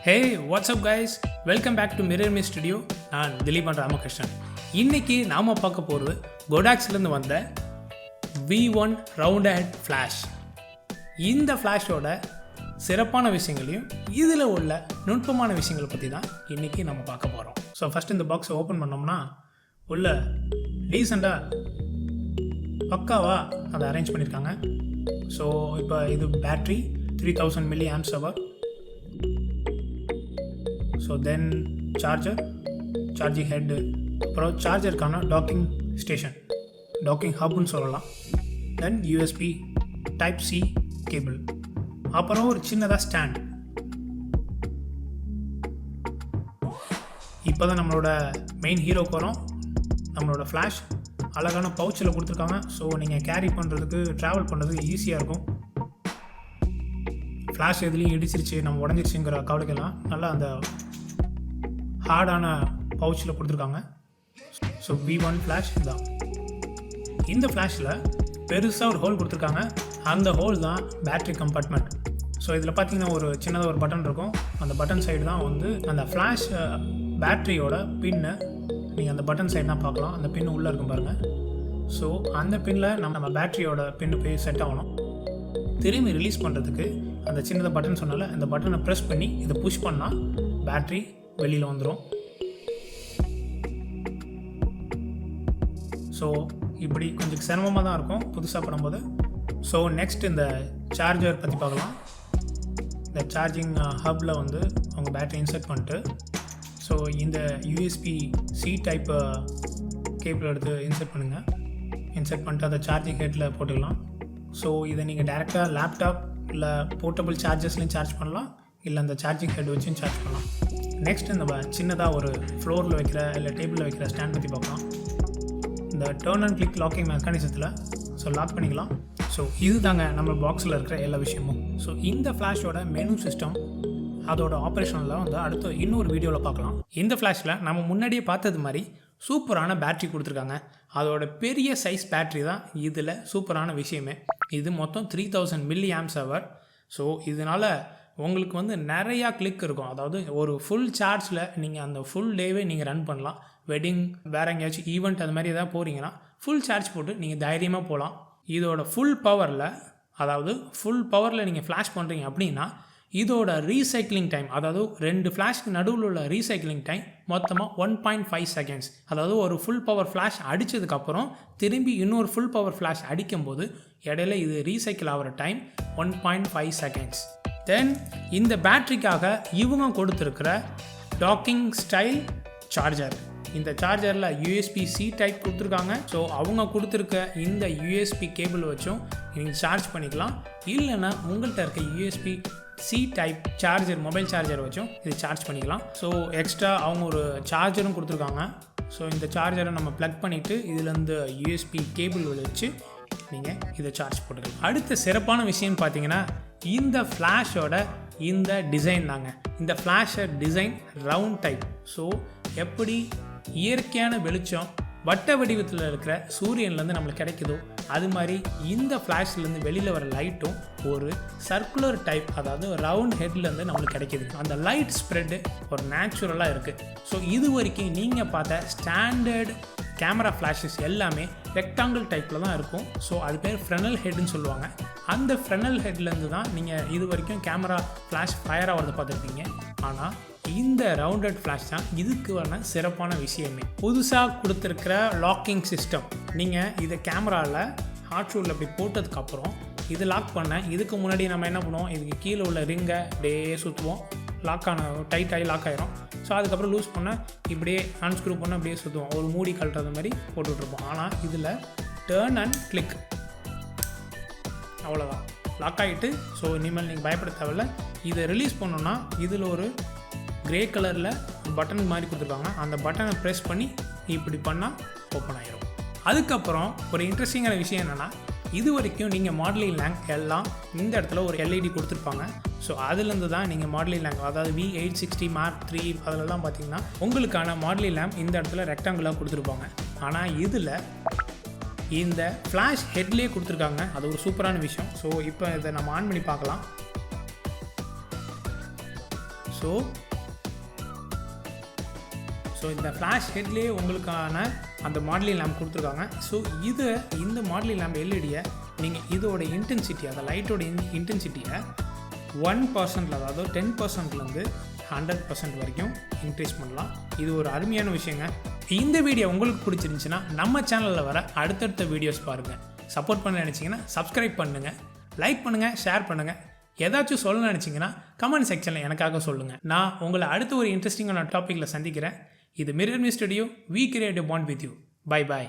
Hey, what's up guys? Welcome back to Mirrorme Studio. நான் திலீப் ராமகிருஷ்ணன். இன்னைக்கு நாம பார்க்க போகிறது கோடாக்ஸ்லேருந்து வந்த V1 ரவுண்ட் ஹெட் ஃப்ளாஷ். இந்த ஃப்ளாஷோட சிறப்பான விஷயங்களையும் இதில் உள்ள நுட்பமான விஷயங்களை பற்றி தான் இன்றைக்கி நம்ம பார்க்க போகிறோம். ஸோ ஃபஸ்ட் இந்த பாக்ஸை ஓப்பன் பண்ணோம்னா உள்ள டீசெண்டாக பக்காவாக அதை அரேஞ்ச் பண்ணியிருக்காங்க. ஸோ இப்போ இது battery 3000 mAh. So then charging head, அப்புறம் சார்ஜருக்கான டாக்கிங் ஸ்டேஷன், டாக்கிங் ஹப்னு சொல்லலாம். தென் USB டைப் C கேபிள், அப்புறம் ஒரு சின்னதாக ஸ்டாண்ட். இப்போ தான் நம்மளோட மெயின் ஹீரோக்கு வரும். நம்மளோட ஃப்ளாஷ் அழகான பவுச்சில் கொடுத்துருக்காங்க. ஸோ நீங்கள் கேரி பண்ணுறதுக்கு, ட்ராவல் பண்ணுறதுக்கு ஈஸியாக இருக்கும். ஃப்ளாஷ் எதுலேயும் இடிச்சிருச்சு, நம்ம உடஞ்சிருச்சுங்கிற கவலைக்கெல்லாம் நல்லா அந்த ஹார்டான பவுச்சில் கொடுத்துருக்காங்க. ஸோ V1 ஃப்ளாஷ் தான். இந்த ஃப்ளாஷில் பெருசாக ஒரு ஹோல் கொடுத்துருக்காங்க. அந்த ஹோல் தான் பேட்ரி கம்பார்ட்மெண்ட். ஸோ இதில் பார்த்தீங்கன்னா ஒரு சின்னதாக ஒரு பட்டன் இருக்கும். அந்த பட்டன் சைடு தான் வந்து அந்த ஃப்ளாஷ் பேட்ரியோட பின்னு. நீங்கள் அந்த பட்டன் சைடு தான் பார்க்கலாம். அந்த பின்னு உள்ளே இருக்கும் பாருங்கள். ஸோ அந்த பின்னில் நம்ம பேட்ரியோட பின்னு போய் செட் ஆகணும். திரும்பி ரிலீஸ் பண்ணுறதுக்கு அந்த சின்னதாக பட்டன் சொன்னால அந்த பட்டனை ப்ரெஸ் பண்ணி இதை புஷ் பண்ணால் பேட்ரி வெளியில் வந்துடும். ஸோ இப்படி கொஞ்சம் சிரமமாக தான் இருக்கும் புதுசாக பண்ணும்போது. ஸோ நெக்ஸ்ட் இந்த சார்ஜர் பற்றி பார்க்கலாம். இந்த சார்ஜிங் ஹப்பில் வந்து அவங்க பேட்டரி இன்சர்ட் பண்ணிட்டு, ஸோ இந்த USB C டைப் கேபிள் எடுத்து இன்சர்ட் பண்ணுங்கள். இன்சர்ட் பண்ணிட்டு அதை சார்ஜிங் ஹெட்டில் போட்டுக்கலாம். ஸோ இதை நீங்கள் டேரெக்டாக லேப்டாப் இல்லை போர்ட்டபிள் சார்ஜர்ஸ்லையும் சார்ஜ் பண்ணலாம், இல்லை அந்த சார்ஜிங் ஹெட் வச்சும் சார்ஜ் பண்ணலாம். நெக்ஸ்ட் இந்த சின்னதாக ஒரு ஃப்ளோரில் வைக்கிற இல்லை டேபிளில் வைக்கிற ஸ்டாண்ட் பற்றி பார்க்கலாம். இந்த டர்ன் அண்ட் கிளிக் லாக்கிங் மெக்கானிசத்தில் ஸோ லாக் பண்ணிக்கலாம். ஸோ இது தாங்க நம்ம பாக்ஸில் இருக்கிற எல்லா விஷயமும். ஸோ இந்த ஃப்ளாஷோட மெனு சிஸ்டம், அதோட ஆப்ரேஷனில் வந்து அடுத்து இன்னொரு வீடியோவில் பார்க்கலாம். இந்த ஃப்ளாஷில் நம்ம முன்னாடியே பார்த்தது மாதிரி சூப்பரான பேட்ரி கொடுத்துருக்காங்க. அதோட பெரிய சைஸ் பேட்ரி தான் இதில் சூப்பரான விஷயமே. இது மொத்தம் 3000 mAh. ஸோ இதனால் உங்களுக்கு வந்து நிறையா கிளிக் இருக்கும். அதாவது ஒரு ஃபுல் சார்ஜில் நீங்கள் அந்த ஃபுல் டேவே நீங்கள் ரன் பண்ணலாம். வெட்டிங், வேறு எங்கேயாச்சும் ஈவெண்ட் அது மாதிரி எதாவது போகிறீங்கன்னா ஃபுல் சார்ஜ் போட்டு நீங்கள் தைரியமாக போகலாம். இதோட ஃபுல் பவரில் நீங்கள் ஃப்ளாஷ் பண்ணுறீங்க அப்படின்னா இதோட ரீசைக்ளிங் டைம், அதாவது 2 ஃப்ளாஷ்க்கு நடுவில் உள்ள ரீசைக்ளிங் டைம் மொத்தமாக 1.5 செகண்ட்ஸ். அதாவது ஒரு ஃபுல் பவர் ஃப்ளாஷ் அடித்ததுக்கப்புறம் திரும்பி இன்னொரு ஃபுல் பவர் ஃப்ளாஷ் அடிக்கும்போது இடையில இது ரீசைக்கிள் ஆகிற டைம் 1.5 செகண்ட்ஸ். தென் இந்த பேட்ரிக்காக இவங்க கொடுத்துருக்கிற டாக்கிங் ஸ்டைல் சார்ஜர். இந்த சார்ஜரில் USB C டைப் கொடுத்துருக்காங்க. ஸோ அவங்க கொடுத்துருக்க இந்த USB கேபிள் வச்சும் நீங்கள் சார்ஜ் பண்ணிக்கலாம். இல்லைன்னா உங்கள்கிட்ட இருக்க USB C type charger, mobile charger வச்சும் இது சார்ஜ் பண்ணிக்கலாம். ஸோ எக்ஸ்ட்ரா அவங்க ஒரு சார்ஜரும் கொடுத்துருக்காங்க. ஸோ இந்த சார்ஜரை நம்ம ப்ளக் பண்ணிவிட்டு இதுலேருந்து USB கேபிள் வச்சு நீங்கள் இதை சார்ஜ் போட்டுக்கலாம். அடுத்த சிறப்பான விஷயம்னு பார்த்தீங்கன்னா இந்த ஃப்ளாஷோட இந்த டிசைன் தாங்க. இந்த flasher design round type. So எப்படி இயற்கையான வெளிச்சம் வட்ட வடிவத்தில் இருக்கிற சூரியன்லேருந்து நம்மளுக்கு கிடைக்குதோ அது மாதிரி இந்த ஃப்ளாஷ்லேருந்து வெளியில் வர லைட்டும் ஒரு சர்க்குலர் டைப், அதாவது ரவுண்ட் ஹெட்லேருந்து நம்மளுக்கு கிடைக்கிது. அந்த லைட் ஸ்ப்ரெட்டு ஒரு நேச்சுரலாக இருக்குது. ஸோ இது வரைக்கும் நீங்கள் பார்த்த ஸ்டாண்டர்ட் கேமரா ஃப்ளாஷஸ் எல்லாமே ரெக்டாங்கிள் டைப்பில் தான் இருக்கும். ஸோ அது பேர் ஃப்ரெனல் ஹெட்னு சொல்லுவாங்க. அந்த ஃப்ரெனல் ஹெட்லேருந்து தான் நீங்கள் இது வரைக்கும் கேமரா ஃப்ளாஷ் ஃபயர் ஆகிறத பார்த்துருப்பீங்க. ஆனால் இந்த ரவுண்டட் ஃப்ளாஷ் தான் இதுக்கான சிறப்பான விஷயமே. புதுசாக கொடுத்துருக்கிற லாக்கிங் சிஸ்டம். நீங்கள் இதை கேமராவில் ஹாட் ஷூட்டில் அப்படி போட்டதுக்கப்புறம் இது லாக் பண்ண, இதுக்கு முன்னாடி நம்ம என்ன பண்ணுவோம், இதுக்கு கீழே உள்ள ரிங்கை அப்படியே சுற்றுவோம். டைட் ஆகி லாக் ஆகிரும். ஸோ அதுக்கப்புறம் லூஸ் பண்ண இப்படியே அன்ஸ்க்ரூ பண்ண அப்படியே சுற்றுவோம். ஒரு மூடி கழட்டுறது மாதிரி போட்டுட்ருப்போம். ஆனால் இதில் டர்ன் அண்ட் கிளிக், அவ்வளோதான், லாக் ஆகிட்டு. ஸோ இனிமேல் நீங்கள் பயப்பட தேவையில்ல. இதை ரிலீஸ் பண்ணோன்னா இதில் ஒரு கிரே கலரில் பட்டன் மாதிரி கொடுத்துருக்காங்க. அந்த பட்டனை ப்ரெஸ் பண்ணி இப்படி பண்ணால் ஓப்பன் ஆகிரும். அதுக்கப்புறம் ஒரு இன்ட்ரெஸ்டிங்கான விஷயம் என்னென்னா, இது வரைக்கும் நீங்கள் மாடலிங் லேங்க் எல்லாம் இந்த இடத்துல ஒரு LED கொடுத்துருப்பாங்க. ஸோ அதுலேருந்து தான் நீங்கள் மாடலிங் லேம்ப், அதாவது V860 Mark III அதிலலாம் பார்த்தீங்கன்னா உங்களுக்கான மாடலிங் லேம்ப் இந்த இடத்துல ரெக்டாங்குலாக கொடுத்துருப்பாங்க. ஆனால் இதில் இந்த ஃப்ளாஷ் ஹெட்லேயே கொடுத்துருக்காங்க. அது ஒரு சூப்பரான விஷயம். ஸோ இப்போ இதை நம்ம ஆன் பண்ணி பார்க்கலாம். ஸோ இந்த ஃப்ளாஷ் ஹெட்லேயே உங்களுக்கான அந்த மாடலிங் லேம்ப் கொடுத்துருக்காங்க. ஸோ இந்த மாடலிங் லேம்ப் எல்இடியை நீங்கள் இதோட இன்டென்சிட்டி, அந்த லைட்டோட இன்டென்சிட்டியை 1%, அதாவது 10%லேருந்து 100% வரைக்கும் இன்க்ரீஸ் பண்ணலாம். இது ஒரு அருமையான விஷயங்க. இந்த வீடியோ உங்களுக்கு பிடிச்சிருந்துச்சுன்னா நம்ம சேனலில் வர அடுத்தடுத்த வீடியோஸ் பாருங்கள். சப்போர்ட் பண்ண நினச்சிங்கன்னா சப்ஸ்கிரைப் பண்ணுங்கள், லைக் பண்ணுங்கள், ஷேர் பண்ணுங்கள். ஏதாச்சும் சொல்ல நினச்சிங்கன்னா கமெண்ட் செக்ஷனில் எனக்காக சொல்லுங்கள். நான் உங்களை அடுத்த ஒரு இன்ட்ரெஸ்டிங்கான டாப்பிக்கில் சந்திக்கிறேன். இது Mirrorme Studio. We create a bond with you. Bye bye.